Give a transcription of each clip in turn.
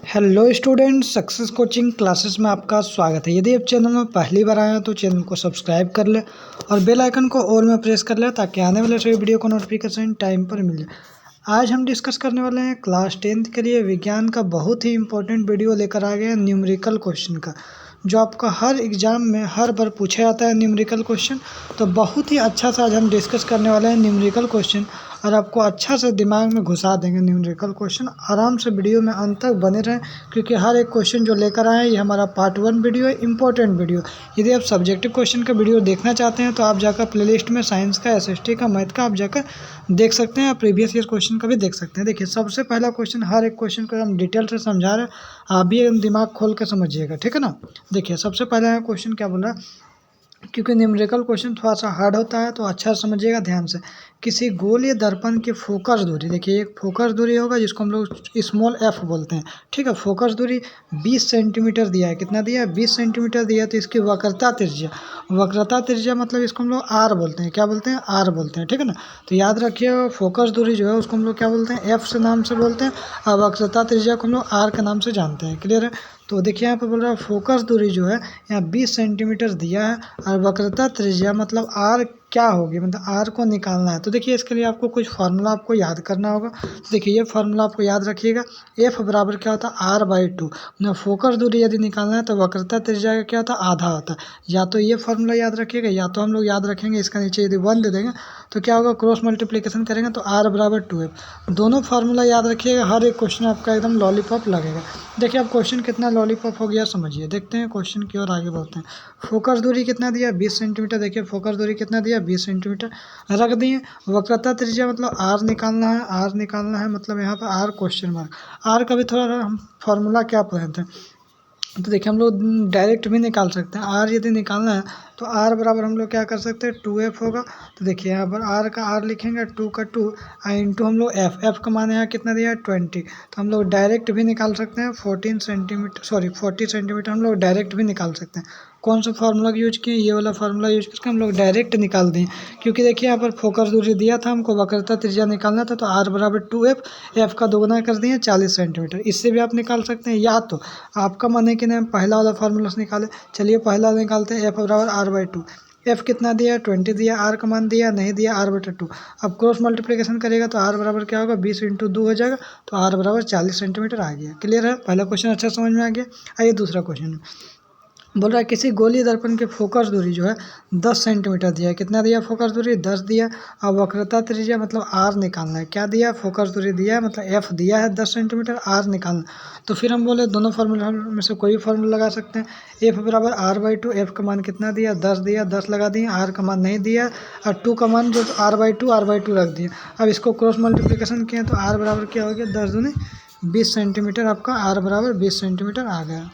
Hello students, success coaching classes में आपका स्वागत है। यदि आप चैनल में पहली बार आए हैं तो चैनल को सब्सक्राइब कर ले और बेल आइकन को ऑल में प्रेस कर ले ताकि आने वाले सभी वीडियो को नोटिफिकेशन टाइम पर मिल जाए। आज हम डिस्कस करने वाले हैं क्लास 10th के लिए विज्ञान का बहुत ही इंपॉर्टेंट वीडियो लेकर आ गए हैं न्यूमेरिकल क्वेश्चन का, जो आपका हर एग्जाम में हर बार पूछा जाता है न्यूमेरिकल क्वेश्चन। तो बहुत ही अच्छा सा आज हम डिस्कस करने वाले हैं न्यूमेरिकल क्वेश्चन और आपको अच्छा से दिमाग में घुसा देंगे न्यूमेरिकल क्वेश्चन। आराम से वीडियो में अंत तक बने रहें क्योंकि हर एक क्वेश्चन जो लेकर आए हैं ये हमारा पार्ट 1 वीडियो है, इंपॉर्टेंट वीडियो। यदि आप सब्जेक्टिव क्वेश्चन का वीडियो देखना चाहते हैं तो आप जाकर प्लेलिस्ट में साइंस का, एसएसटी का, मैथ का आप जाकर देख सकते हैं। आप प्रीवियस ईयर क्वेश्चन का भी देख सकते हैं। देखिए, सबसे पहला क्वेश्चन, हर एक क्वेश्चन को हम डिटेल से समझा रहे हैं, आप भी एकदम दिमाग खोल कर समझिएगा, ठीक है ना। देखिए, सबसे पहला क्वेश्चन क्या बोल रहा है, क्योंकि न्यूमेरिकल क्वेश्चन थोड़ा सा हार्ड होता है तो अच्छा समझिएगा ध्यान से। किसी गोलीय दर्पण की फोकस दूरी, देखिए एक फोकस दूरी होगा जिसको हम लोग स्मॉल एफ बोलते हैं, ठीक है। फोकस दूरी 20 सेंटीमीटर दिया है। कितना दिया है? 20 सेंटीमीटर दिया है। तो इसकी वक्रता त्रिज्या मतलब इसको हम लोग आर बोलते हैं। क्या बोलते हैं? आर बोलते हैं, ठीक है ना। तो याद रखिए, फोकस दूरी जो है उसको हम लोग क्या बोलते हैं? एफ से नाम से बोलते हैं और वक्रता त्रिज्या को हम लोग आर के नाम से जानते हैं। क्लियर है? तो देखिए यहाँ पे बोल रहा है फोकस दूरी जो है यहाँ 20 सेंटीमीटर दिया है और वक्रता त्रिज्या मतलब आर क्या होगी, मतलब आर को निकालना है। तो देखिए, इसके लिए आपको कुछ फार्मूला आपको याद करना होगा। तो देखिए, ये फार्मूला आपको याद रखिएगा। एफ बराबर क्या होता है? R/2। मतलब फोकस दूरी यदि निकालना है तो वक्रता त्रिज्या का क्या होता है? आधा होता है। या तो ये फार्मूला याद रखिएगा या तो हम लोग याद रखेंगे इसका नीचे यदि 1 दे देंगे तो क्या होगा? क्रॉस मल्टीप्लिकेशन करेंगे तो R/2F। दोनों फार्मूला याद रखिएगा। हर एक क्वेश्चन आपका एकदम लॉलीपॉप लगेगा। देखिए, अब क्वेश्चन कितना लॉलीपॉप हो गया समझिए। देखते हैं क्वेश्चन की ओर आगे बढ़ते हैं। फोकस दूरी कितना दिया? 20 सेंटीमीटर। देखिए, फोकस दूरी कितना दिया? 20 सेंटीमीटर रख दिए। वक्रता त्रिज्या मतलब आर निकालना है। आर निकालना है मतलब यहाँ पर आर क्वेश्चन मार्क। आर का भी थोड़ा हम फार्मूला क्या पढ़ते हैं तो देखिए, हम लोग डायरेक्ट भी निकाल सकते हैं। आर यदि निकालना है तो आर बराबर हम लोग क्या कर सकते हैं? 2F होगा। तो देखिए, यहाँ पर आर का आर लिखेंगे, 2 का 2 इंटू हम लोग एफ का मान यहाँ कितना दिया है? 20। तो हम लोग डायरेक्ट भी निकाल सकते हैं 40 सेंटीमीटर हम लोग डायरेक्ट भी निकाल सकते हैं। कौन सा फार्मूला यूज किए? ये वाला फार्मूला यूज करके हम लोग डायरेक्ट निकाल दें, क्योंकि देखिए यहाँ पर फोकस दूरी दिया था, हमको वक्रता त्रिज्या निकालना था। तो आर बराबर 2F, एफ का दोगुना कर दिए 40 सेंटीमीटर। इससे भी आप निकाल सकते हैं, या तो आपका मन है कि नहीं हम पहला वाला फार्मूला से निकालें। चलिए पहला निकालते हैं। एफ बराबर R/2। एफ कितना दिया? 20 दिया। आर का मान दिया नहीं दिया? R/2। अब क्रॉस मल्टीप्लिकेशन करेगा तो आर बराबर क्या होगा? 20 इंटू 2 हो जाएगा। तो आर बराबर 40 सेंटीमीटर आ गया। क्लियर है? पहला क्वेश्चन अच्छा समझ में आ गया। आइए दूसरा क्वेश्चन। बोल रहा है किसी गोलीय दर्पण की फोकस दूरी जो है 10 सेंटीमीटर दिया है। कितना दिया? फोकस दूरी 10 दिया। अब वक्रता त्रिज्या मतलब आर निकालना है। क्या दिया? फोकस दूरी दिया है मतलब एफ दिया है 10 सेंटीमीटर, आर निकालना। तो फिर हम बोले दोनों फार्मूला में से कोई फार्मूला लगा सकते हैं। एफ बराबर R/2। एफ का मान कितना दिया? 10 दिया। 10 लगा दिए। आर का मान नहीं दिया और 2 का मान जो R/2 रख दिया। अब इसको क्रॉस मल्टीप्लिकेशन किए तो आर बराबर क्या हो गया? 10 दूनी 20 सेंटीमीटर। आपका आर बराबर 20 सेंटीमीटर आ गया।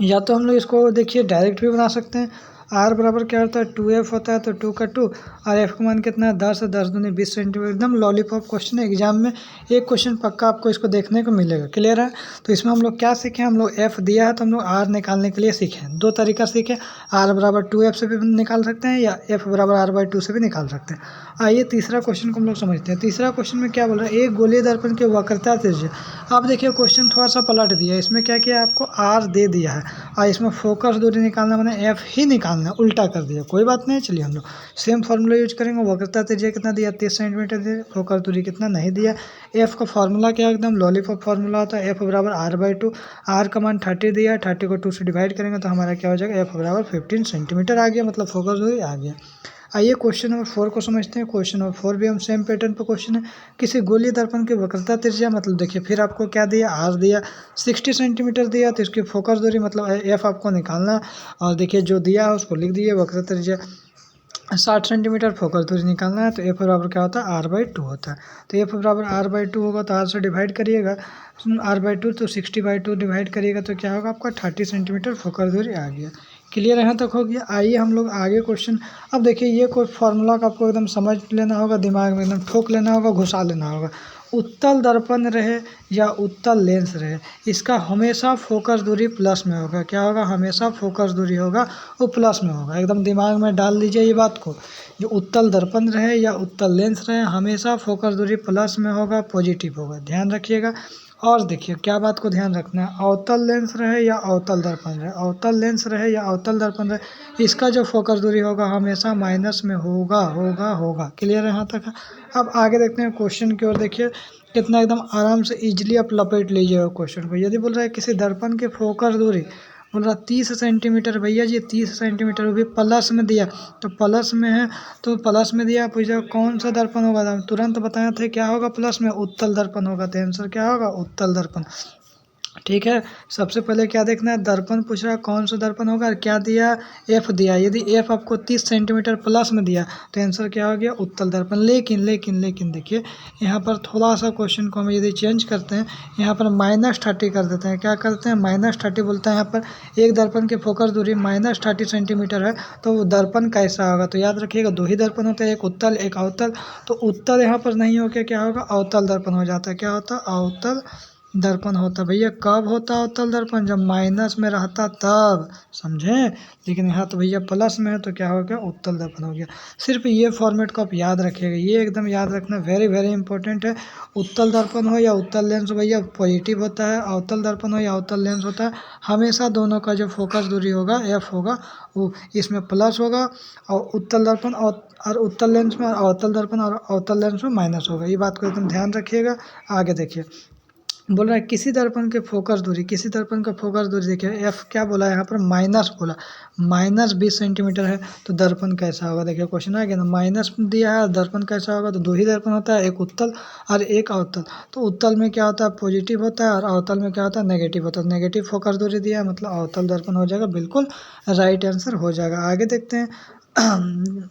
या तो हम लोग इसको देखिए डायरेक्ट भी बना सकते हैं। आर बराबर क्या होता है? 2F होता है। तो 2 का 2 और एफ का मान कितना है? 10 10 दूनी 20 सेंटीमीटर। एकदम लॉलीपॉप क्वेश्चन है। एग्जाम में एक क्वेश्चन पक्का आपको इसको देखने को मिलेगा। क्लियर है? तो इसमें हम लोग क्या सीखे? हम लोग एफ दिया है तो हम लोग आर निकालने के लिए सीखे। दो तरीका सीखे। आर बराबर 2F से भी निकाल सकते हैं या एफ बराबर R/2 से भी निकाल सकते हैं। आइए तीसरा क्वेश्चन को हम लोग समझते हैं। तीसरा क्वेश्चन में क्या बोल रहा है? एक गोलीय दर्पण की वक्रता त्रिज्या। आप देखिए, क्वेश्चन थोड़ा सा पलट दिया है। इसमें क्या किया? आपको आर दे दिया है और इसमें फोकस दूरी निकालना मैंने एफ ही निकालना है, उल्टा कर दिया। कोई बात नहीं, चलिए हम लोग सेम फार्मूला यूज करेंगे। वक्रता त्रिज्या कितना दिया? 30 सेंटीमीटर दिया। फोकस दूरी कितना? नहीं दिया। एफ का फार्मूला क्या? एकदम लॉलीपॉप फार्मूला होता है। एफ बराबर R/2। आर का मान 30 दिया। 30 को 2 से डिवाइड करेंगे तो हमारा क्या हो जाएगा? एफ बराबर 15 सेंटीमीटर आ गया, मतलब फोकस दूरी आ गया। आइए क्वेश्चन नंबर 4 को समझते हैं। क्वेश्चन नंबर 4 भी हम सेम पैटर्न पर क्वेश्चन है। किसी गोलीय दर्पण की वक्रता त्रिज्या मतलब देखिए, फिर आपको क्या दिया? आर दिया। 60 सेंटीमीटर दिया। तो इसकी फोकस दूरी मतलब एफ आपको निकालना। और देखिए, जो दिया है उसको लिख दिए। वक्रता त्रिज्या 60 सेंटीमीटर, फोकस दूरी निकालना है। तो एफ बराबर क्या होता है? R/2 होता है। तो एफ बराबर R/2 होगा तो आर से डिवाइड करिएगा। R/2 तो 60/2 डिवाइड करिएगा तो क्या होगा? आपका 30 सेंटीमीटर फोकस दूरी आ गया। क्लियर यहाँ तक हो गया। आइए हम लोग आगे क्वेश्चन। अब देखिए, ये कोई फार्मूला का आपको एकदम समझ लेना होगा, दिमाग में एकदम ठोक लेना होगा, घुसा लेना होगा। उत्तल दर्पण रहे या उत्तल लेंस रहे, इसका हमेशा फोकस दूरी प्लस में होगा। क्या होगा? हमेशा फोकस दूरी होगा वो प्लस में होगा। एकदम दिमाग में डाल लीजिए ये बात को। जो उत्तल दर्पण रहे या उत्तल लेंस रहे, हमेशा फोकस दूरी प्लस में होगा, पॉजिटिव होगा, ध्यान रखिएगा। और देखिए क्या बात को ध्यान रखना है, अवतल लेंस रहे या अवतल दर्पण रहे, अवतल लेंस रहे या अवतल दर्पण रहे, इसका जो फोकस दूरी होगा हमेशा माइनस में होगा होगा होगा। क्लियर है यहाँ तक? अब आगे देखते हैं क्वेश्चन की ओर। देखिए कितना एकदम आराम से इजीली आप लपेट लीजिएगा क्वेश्चन को। यदि बोल रहा है किसी दर्पण की फोकस दूरी, बोल रहा 30 सेंटीमीटर, भैया जी 30 सेंटीमीटर, वो भी प्लस में दिया, तो प्लस में है तो प्लस में दिया, पूछा कौन सा दर्पण होगा, तो तुरंत बताया थे क्या होगा, प्लस में उत्तल दर्पण होगा। तो आंसर क्या होगा? उत्तल दर्पण। ठीक है, सबसे पहले क्या देखना है, दर्पण पूछ रहा है कौन सा दर्पण होगा, और क्या दिया, एफ दिया। यदि एफ आपको 30 सेंटीमीटर प्लस में दिया तो आंसर क्या हो गया? उत्तल दर्पण। लेकिन लेकिन लेकिन देखिए यहाँ पर थोड़ा सा क्वेश्चन को हम यदि चेंज करते हैं, यहाँ पर -30 कर देते हैं। क्या करते हैं? -30 बोलते हैं। यहाँ पर एक दर्पण की फोकस दूरी -30 सेंटीमीटर है, तो वो दर्पण कैसा होगा? तो याद रखिएगा दो ही दर्पण होते हैं, एक उत्तल एक अवतल। तो उत्तल यहाँ पर नहीं होकर क्या होगा? अवतल दर्पण हो जाता है। क्या होता है? अवतल दर्पण होता। भैया कब होता अवतल दर्पण? जब माइनस में रहता तब, समझे? लेकिन यहाँ तो भैया प्लस में है, तो क्या हो गया? उत्तल दर्पण हो गया। सिर्फ ये फॉर्मेट को आप याद रखिएगा, ये एकदम याद रखना, वेरी वेरी इंपॉर्टेंट है। उत्तल दर्पण हो या उत्तल लेंस हो, भैया पॉजिटिव होता है। अवतल दर्पण हो या अवतल लेंस होता है, हमेशा दोनों का जो फोकस दूरी होगा एफ होगा वो इसमें प्लस होगा, और उत्तल दर्पण और उत्तल लेंस में, अवतल दर्पण और अवतल लेंस में माइनस होगा। ये बात को एकदम ध्यान रखिएगा। आगे देखिए बोल रहा है किसी दर्पण के फोकस दूरी, किसी दर्पण का फोकस दूरी देखिए एफ क्या बोला है यहाँ पर? माइनस बोला, -20 सेंटीमीटर है, तो दर्पण कैसा होगा? देखिए क्वेश्चन आ गया ना, माइनस दिया है, दर्पण कैसा होगा? तो दो ही दर्पण होता है, एक उत्तल और एक अवतल। तो उत्तल में क्या होता है? पॉजिटिव होता है, और अवतल में क्या होता है? नेगेटिव होता है। नेगेटिव फोकस दूरी दिया है, मतलब अवतल दर्पण हो जाएगा, बिल्कुल राइट आंसर हो जाएगा। आगे देखते हैं।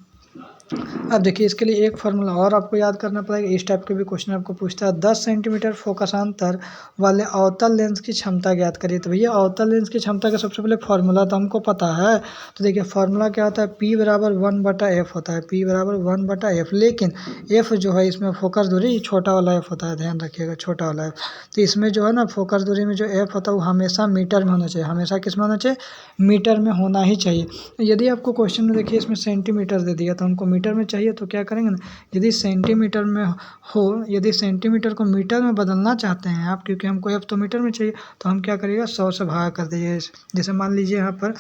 अब देखिए इसके लिए एक फार्मूला और आपको याद करना पड़ेगा। इस टाइप के भी क्वेश्चन आपको पूछता है, 10 सेंटीमीटर फोकसांतर वाले अवतल लेंस की क्षमता ज्ञात करिए। तो भैया अवतल लेंस की क्षमता का सबसे पहले फार्मूला तो हमको पता है। तो देखिए फार्मूला क्या होता है? P बराबर 1/f होता है, P बराबर 1/f। लेकिन f जो है इसमें फोकस दूरी छोटा वाला f होता है, ध्यान रखिएगा, छोटा वाला f। तो इसमें जो है ना फोकस दूरी में जो f होता है वो हमेशा मीटर में होना चाहिए, हमेशा किस में होना चाहिए? मीटर में होना ही चाहिए। यदि आपको क्वेश्चन में देखिए इसमें सेंटीमीटर दे दिया, तो हमको मीटर में चाहिए, तो क्या करेंगे ना, यदि सेंटीमीटर में हो, यदि सेंटीमीटर को मीटर में बदलना चाहते हैं आप, क्योंकि हमको एफ तो मीटर में चाहिए, तो हम क्या करिएगा? 100 से भाग कर दीजिए। जैसे मान लीजिए यहाँ पर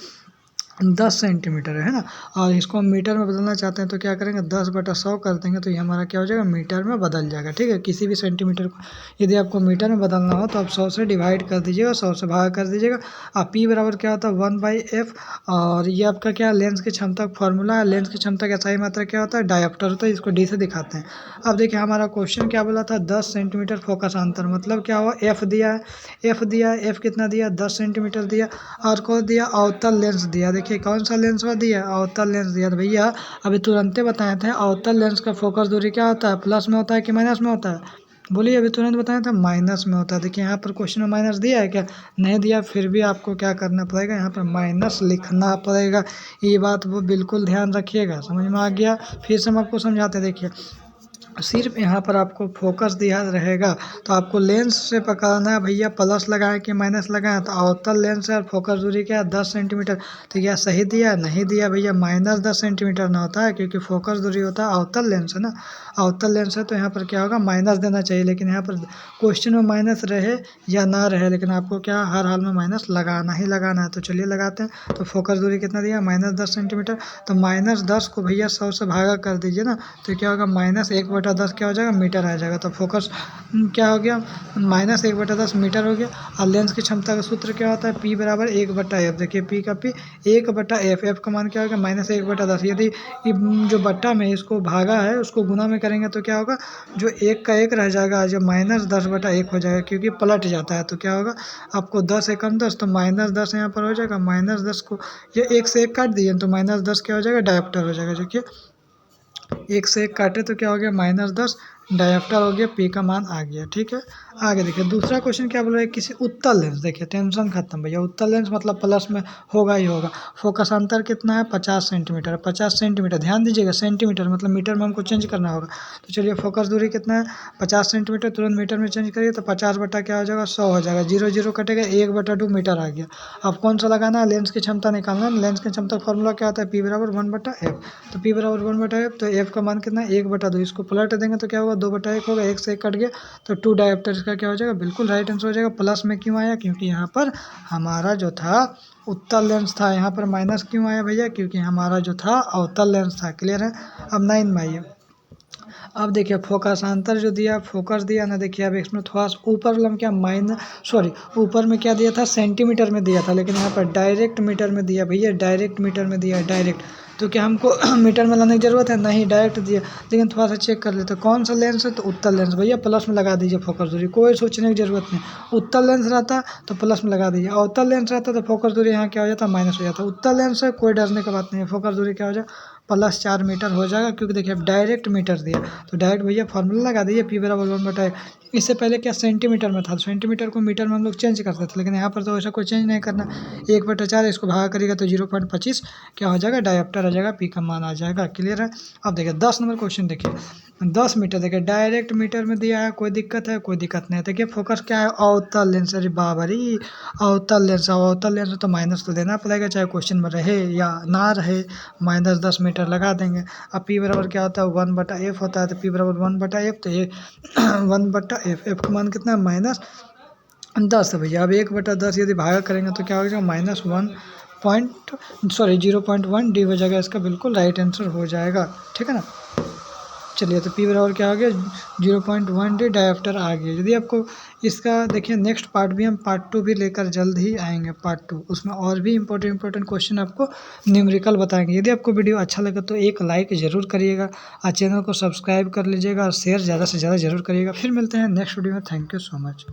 10 सेंटीमीटर है ना, और इसको हम मीटर में बदलना चाहते हैं, तो क्या करेंगे? 10/100 कर देंगे, तो ये हमारा क्या हो जाएगा? मीटर में बदल जाएगा। ठीक है, किसी भी सेंटीमीटर को यदि आपको मीटर में बदलना हो तो आप 100 से डिवाइड कर दीजिएगा, 100 से भाग कर दीजिएगा। अब P बराबर क्या होता है? 1/f। और ये आपका क्या? लेंस की क्षमता का फॉर्मूला है। लेंस की क्षमता का सही मात्रा क्या होता है? डायोप्टर होता है, इसको D से दिखाते हैं। अब देखिए हमारा क्वेश्चन क्या बोला था? 10 सेंटीमीटर फोकस अंतर, मतलब क्या हुआ? F दिया है, F दिया है, F कितना दिया? 10 सेंटीमीटर दिया, और को दिया? अवतल लेंस दिया। देखिए कौन सा लेंस दिया? अवतल लेंस दिया। तो भैया अभी तुरंते बताए थे अवतल लेंस का फोकस दूरी क्या होता है? प्लस में होता है कि माइनस में होता है? बोलिए, अभी तुरंत बताया था माइनस में होता है। देखिए यहाँ पर क्वेश्चन में माइनस दिया है क्या? नहीं दिया, फिर भी आपको क्या करना पड़ेगा? यहाँ पर माइनस लिखना पड़ेगा। ये बात वो बिल्कुल ध्यान रखिएगा, समझ में आ गया? फिर से हम आपको समझाते, देखिए सिर्फ यहाँ पर आपको फोकस दिया रहेगा, तो आपको लेंस से पकड़ना है भैया, प्लस लगाए कि माइनस लगाए। तो अवतल लेंस है और फोकस दूरी क्या है? 10 सेंटीमीटर। तो क्या सही दिया? नहीं दिया भैया, -10 सेंटीमीटर ना होता है, क्योंकि फोकस दूरी होता है अवतल लेंस है ना, अवतल लेंस है, तो यहाँ पर क्या होगा? माइनस देना चाहिए। लेकिन यहाँ पर क्वेश्चन में माइनस रहे या ना रहे, लेकिन आपको क्या हर हाल में माइनस लगाना ही लगाना है। तो चलिए लगाते हैं। तो फोकस दूरी कितना दिया? -10 सेंटीमीटर। तो -10 को भैया 100 से भागा कर दीजिए ना, तो क्या होगा? -1/10 क्या हो जाएगा? मीटर आ जाएगा। तो फोकस क्या हो गया? -1/10 मीटर हो गया। और लेंस की क्षमता का सूत्र क्या होता है? P बराबर 1/f। देखिए P का P 1/f, f का मान क्या होगा? -1/10। यदि जो बट्टा में इसको भागा है उसको गुना में करेंगे तो क्या होगा? जो एक का एक रह जाएगा, जो -10/1 हो जाएगा, क्योंकि पलट जाता है। तो क्या होगा? आपको 10 एकम 10, तो -10 यहाँ पर हो जाएगा। -10 को ये 1 से 1 काट दिए, तो -10 क्या हो जाएगा? डायोप्टर हो जाएगा। देखिए 1 से 1 काटे तो क्या हो गया? -10 डायप्टर हो गया, पी का मान आ गया। ठीक है, आगे देखिए दूसरा क्वेश्चन क्या बोल रहा है, किसी उत्तल लेंस, देखिए टेंशन खत्म भैया, उत्तल लेंस मतलब प्लस में होगा ही होगा। फोकस अंतर कितना है, 50 सेंटीमीटर, 50 सेंटीमीटर, ध्यान दीजिएगा सेंटीमीटर मतलब मीटर में हमको चेंज करना होगा। तो चलिए फोकस दूरी कितना है, 50 सेंटीमीटर, तुरंत मीटर में चेंज करिए तो 50 बटा क्या हो जाएगा, 100 हो जाएगा, 0 0 कटेगा, 1/2 मीटर आ गया। अब कौन सा लगाना है, लेंस की क्षमता निकालना है। लेंस की क्षमता फॉर्मूला क्या होता है, P बराबर 1/f। तो P बराबर 1/f, तो f का मान कितना है, 1/2, इसको पलट देंगे तो क्या होगा, 2/1 होगा, 1 से 1 कट गया तो 2 डायोप्टर इसका क्या हो जाएगा, बिल्कुल राइट आंसर हो जाएगा। प्लस में क्यों आया, क्योंकि यहाँ पर हमारा जो था उत्तल लेंस था, यहाँ पर माइनस क्यों आया भैया, क्योंकि हमारा जो था अवतल लेंस था। क्लियर है। अब 9 में आइए। अब देखिए फोकस अंतर जो दिया, फोकस दिया ना, देखिए अब इसमें थोड़ा सा ऊपर वाला में क्या ऊपर में क्या दिया था, सेंटीमीटर में दिया था, लेकिन यहाँ पर डायरेक्ट मीटर में दिया भैया, डायरेक्ट मीटर में दिया, डायरेक्ट। तो क्या हमको मीटर में लाने की जरूरत है, नहीं, डायरेक्ट दिया। लेकिन थोड़ा सा चेक कर लेते कौन सा लेंस है, तो उत्तल लेंस भैया, प्लस में लगा दीजिए फोकस दूरी, कोई सोचने की जरूरत नहीं। उत्तल लेंस रहता तो प्लस में लगा दीजिए, अवतल लेंस रहता तो फोकस दूरी यहाँ क्या हो जाता, माइनस हो जाता। उत्तल लेंस है, कोई डरने की बात नहीं है, फोकस दूरी क्या हो जाए, +4 मीटर हो जाएगा, क्योंकि देखिए अब डायरेक्ट मीटर दिया तो डायरेक्ट भैया फॉर्मूला लगा दीजिए, P बराबर 1/f। इससे पहले क्या सेंटीमीटर में था, सेंटीमीटर को मीटर में हम लोग चेंज करते थे, लेकिन यहाँ पर तो ऐसा कोई चेंज नहीं करना। 1/4 इसको भागा करिएगा तो 0.25 क्या हो जाएगा, डायप्टर आ जाएगा, P का मान आ जाएगा। क्लियर है। अब देखिए 10 नंबर क्वेश्चन देखिए, 10 मीटर, देखिए डायरेक्ट मीटर में दिया है, कोई दिक्कत है, कोई दिक्कत नहीं है। देखिए फोकस क्या है, अवतल लेंस, अरे बाबरी, अवतल लेंस, अवतल लेंस तो माइनस तो देना पड़ेगा, चाहे क्वेश्चन में रहे या ना रहे, -10 मीटर लगा देंगे। अब P बराबर क्या होता है, 1/f होता है, तो P बराबर 1/f, तो ये 1/f, f का मान कितना है, -10 है भैया। अब 1/10 यदि भागा करेंगे तो क्या हो जाएगा, -0.1 डी हो जाएगा, इसका बिल्कुल राइट आंसर हो जाएगा। ठीक है ना। चलिए तो P बराबर क्या हो गया, 0.1 डी डायप्टर आ गया। यदि आपको इसका देखिए नेक्स्ट पार्ट भी, हम पार्ट 2 भी लेकर जल्द ही आएंगे, पार्ट 2, उसमें और भी इंपॉर्टेंट क्वेश्चन आपको न्यूमेरिकल बताएंगे। यदि आपको वीडियो अच्छा लगे तो एक लाइक ज़रूर करिएगा और चैनल को सब्सक्राइब कर लीजिएगा और शेयर ज़्यादा से ज़्यादा ज़रूर करिएगा। फिर मिलते हैं नेक्स्ट वीडियो में। Thank you so much.